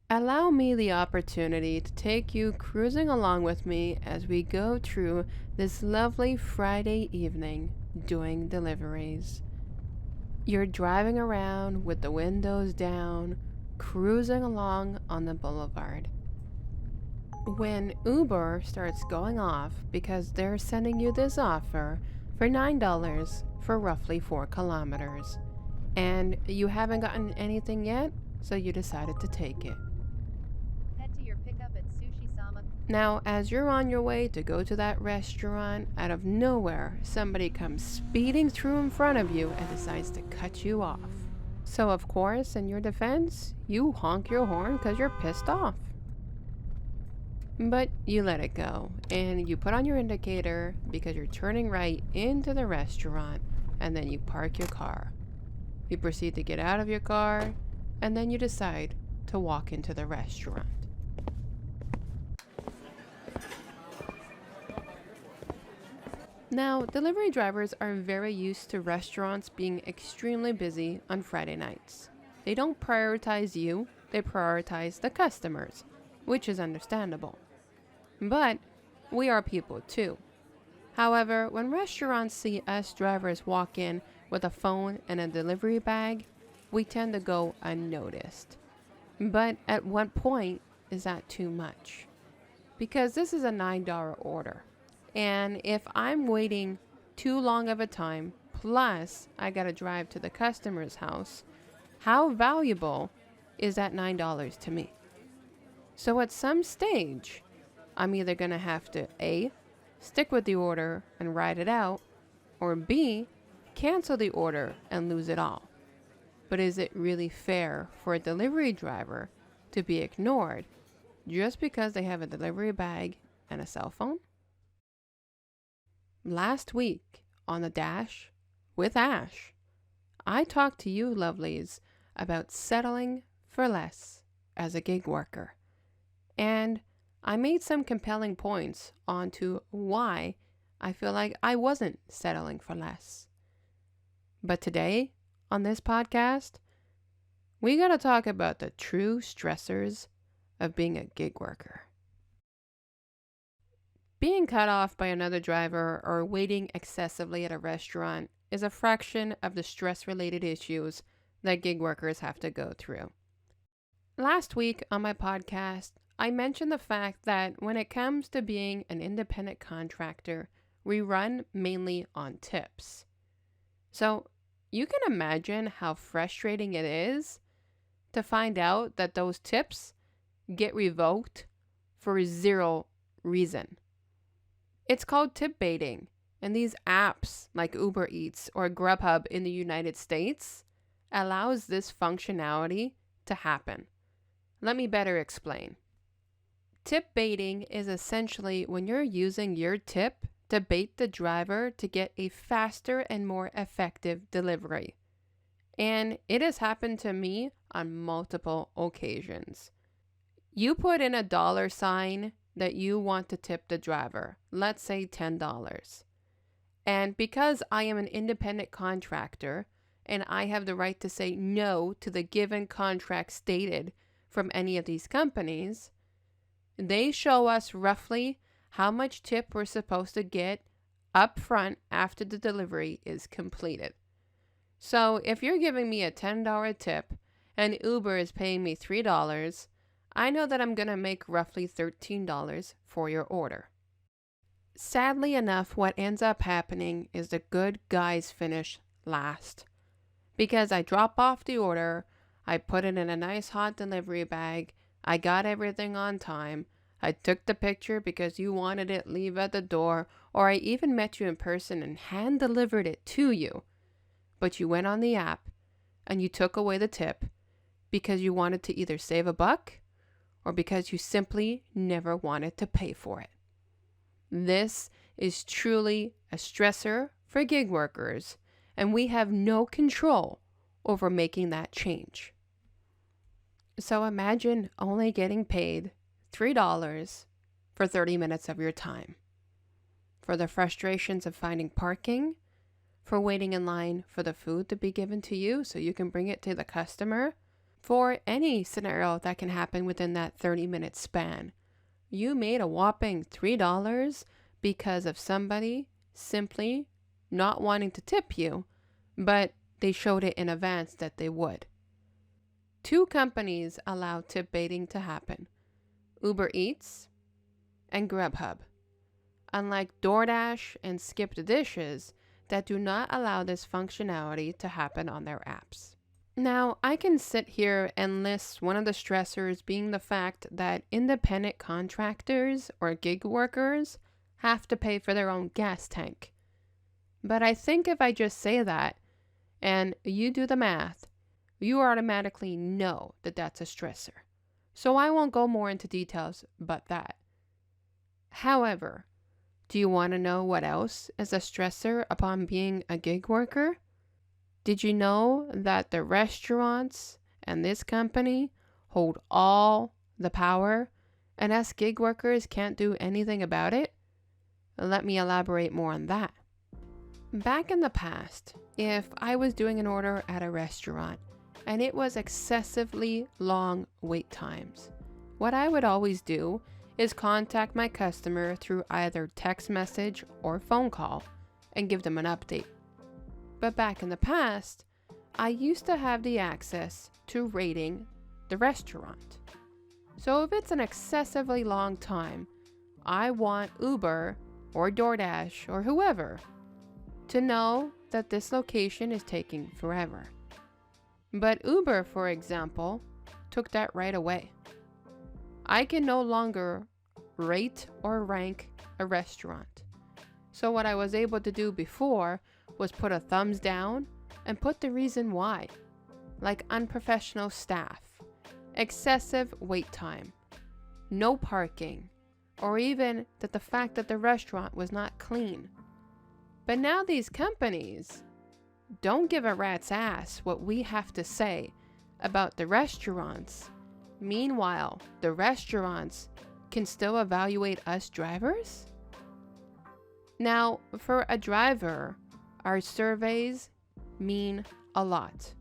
Allow me the opportunity to take you cruising along with me as we go through this lovely Friday evening doing deliveries. You're driving around with the windows down, cruising along on the boulevard. When Uber starts going off because they're sending you this offer for $9 for roughly 4 kilometers, and you haven't gotten anything yet, so you decided to take it. Head to your pickup at Sushi Sama. Now, as you're on your way to go to that restaurant, out of nowhere, somebody comes speeding through in front of you and decides to cut you off. So, of course, in your defense, you honk your horn because you're pissed off. But you let it go, and you put on your indicator because you're turning right into the restaurant, and then you park your car. You proceed to get out of your car, and then you decide to walk into the restaurant. Now, delivery drivers are very used to restaurants being extremely busy on Friday nights. They don't prioritize you, they prioritize the customers, which is understandable. But we are people too. However, when restaurants see us drivers walk in with a phone and a delivery bag, we tend to go unnoticed. But at what point is that too much? Because this is a $9 order. And if I'm waiting too long of a time, plus I gotta drive to the customer's house, how valuable is that $9 to me? So at some stage, I'm either gonna have to A, stick with the order and ride it out, or B, cancel the order and lose it all. But is it really fair for a delivery driver to be ignored just because they have a delivery bag and a cell phone? Last week on The Dash with Ash, I talked to you lovelies about settling for less as a gig worker. And I made some compelling points onto why I feel like I wasn't settling for less. But today, on this podcast, we gotta talk about the true stressors of being a gig worker. Being cut off by another driver or waiting excessively at a restaurant is a fraction of the stress-related issues that gig workers have to go through. Last week on my podcast, I mentioned the fact that when it comes to being an independent contractor, we run mainly on tips. So you can imagine how frustrating it is to find out that those tips get revoked for zero reason. It's called tip baiting, and these apps like Uber Eats or Grubhub in the United States allows this functionality to happen. Let me better explain. Tip baiting is essentially when you're using your tip to bait the driver to get a faster and more effective delivery. And it has happened to me on multiple occasions. You put in a dollar sign that you want to tip the driver, let's say $10. And because I am an independent contractor and I have the right to say no to the given contract stated from any of these companies, they show us roughly how much tip we're supposed to get up front after the delivery is completed. So if you're giving me a $10 tip and Uber is paying me $3, I know that I'm going to make roughly $13 for your order. Sadly enough, what ends up happening is the good guys finish last. Because I drop off the order, I put it in a nice hot delivery bag, I got everything on time, I took the picture because you wanted it leave at the door, or I even met you in person and hand delivered it to you. But you went on the app and you took away the tip because you wanted to either save a buck or because you simply never wanted to pay for it. This is truly a stressor for gig workers, and we have no control over making that change. So imagine only getting paid $3 for 30 minutes of your time. For the frustrations of finding parking, for waiting in line for the food to be given to you so you can bring it to the customer, for any scenario that can happen within that 30-minute span. You made a whopping $3 because of somebody simply not wanting to tip you, but they showed it in advance that they would. 2 companies allow tip baiting to happen: Uber Eats and Grubhub, unlike DoorDash and Skip the Dishes that do not allow this functionality to happen on their apps. Now, I can sit here and list one of the stressors being the fact that independent contractors or gig workers have to pay for their own gas tank. But I think if I just say that and you do the math, you automatically know that that's a stressor. So I won't go more into details but that. However, do you want to know what else is a stressor upon being a gig worker? Did you know that the restaurants and this company hold all the power and us gig workers can't do anything about it? Let me elaborate more on that. Back in the past, if I was doing an order at a restaurant and it was excessively long wait times, what I would always do is contact my customer through either text message or phone call and give them an update. But back in the past, I used to have the access to rating the restaurant. So if it's an excessively long time, I want Uber or DoorDash or whoever to know that this location is taking forever. But Uber, for example, took that right away. I can no longer rate or rank a restaurant. So what I was able to do before was put a thumbs down and put the reason why, like unprofessional staff, excessive wait time, no parking, or even that the fact that the restaurant was not clean. But now these companies don't give a rat's ass what we have to say about the restaurants. Meanwhile, the restaurants can still evaluate us drivers? Now, for a driver, our surveys mean a lot.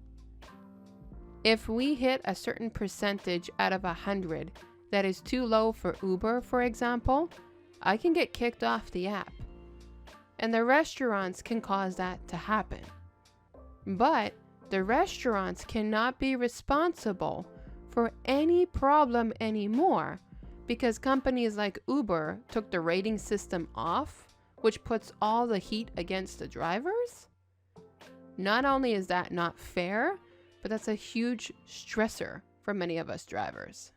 If we hit a certain percentage out of 100 that is too low for Uber, for example, I can get kicked off the app. And the restaurants can cause that to happen. But the restaurants cannot be responsible for any problem anymore because companies like Uber took the rating system off, which puts all the heat against the drivers. Not only is that not fair, but that's a huge stressor for many of us drivers.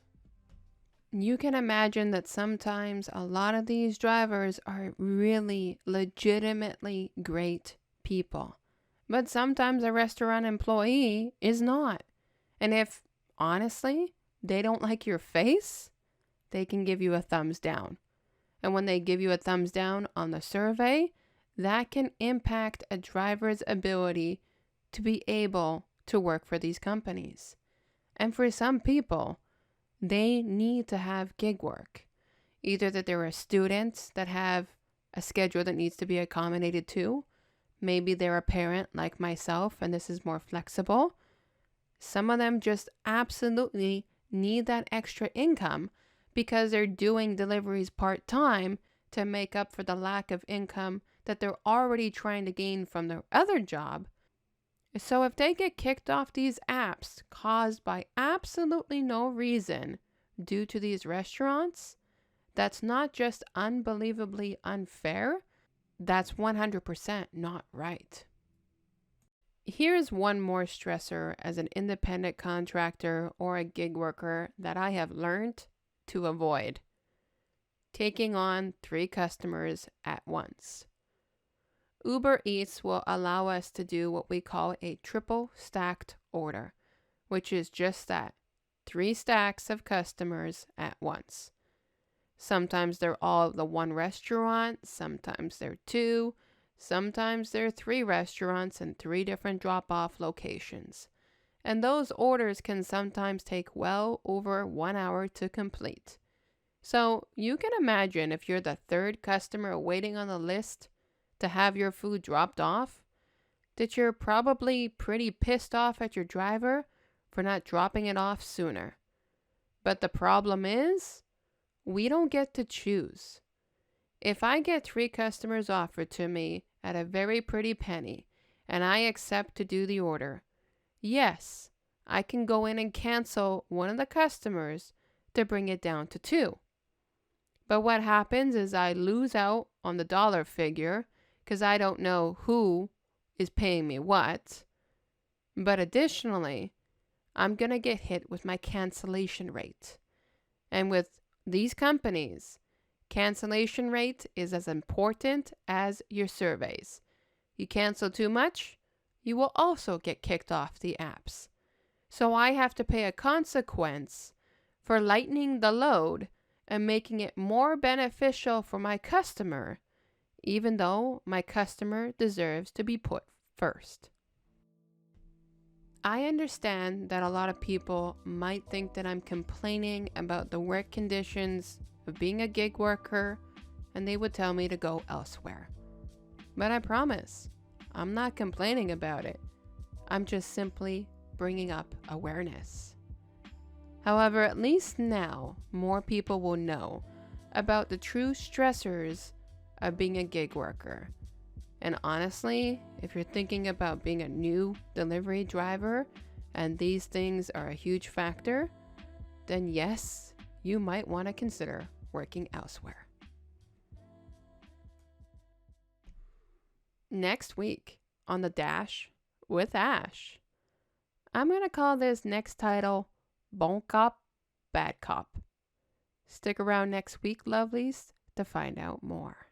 You can imagine that sometimes a lot of these drivers are really legitimately great people, but sometimes a restaurant employee is not. And if, honestly, they don't like your face, they can give you a thumbs down. And when they give you a thumbs down on the survey, that can impact a driver's ability to be able to work for these companies. And for some people, they need to have gig work. Either that they're a student that have a schedule that needs to be accommodated to. Maybe they're a parent like myself and this is more flexible. Some of them just absolutely need that extra income because they're doing deliveries part-time to make up for the lack of income that they're already trying to gain from their other job. So if they get kicked off these apps caused by absolutely no reason due to these restaurants, that's not just unbelievably unfair, that's 100% not right. Here's one more stressor as an independent contractor or a gig worker that I have learned to avoid: taking on 3 customers at once. Uber Eats will allow us to do what we call a triple stacked order, which is just that, 3 stacks of customers at once. Sometimes they're all the one restaurant, sometimes they're 2, sometimes there are 3 restaurants and 3 different drop-off locations. And those orders can sometimes take well over 1 hour to complete. So you can imagine if you're the 3rd customer waiting on the list to have your food dropped off, that you're probably pretty pissed off at your driver for not dropping it off sooner. But the problem is, we don't get to choose. If I get 3 customers offered to me at a very pretty penny and I accept to do the order, yes, I can go in and cancel one of the customers to bring it down to 2. But what happens is I lose out on the dollar figure because I don't know who is paying me what. But additionally, I'm going to get hit with my cancellation rate. And with these companies, cancellation rate is as important as your surveys. You cancel too much, you will also get kicked off the apps. So I have to pay a consequence for lightening the load and making it more beneficial for my customer, even though my customer deserves to be put first. I understand that a lot of people might think that I'm complaining about the work conditions of being a gig worker, and they would tell me to go elsewhere. But I promise, I'm not complaining about it. I'm just simply bringing up awareness. However, at least now, more people will know about the true stressors of being a gig worker. And honestly, if you're thinking about being a new delivery driver and these things are a huge factor, then yes, you might want to consider working elsewhere. Next week on The Dash with Ash, I'm going to call this next title Bon Cop, Bad Cop. Stick around next week, lovelies, to find out more.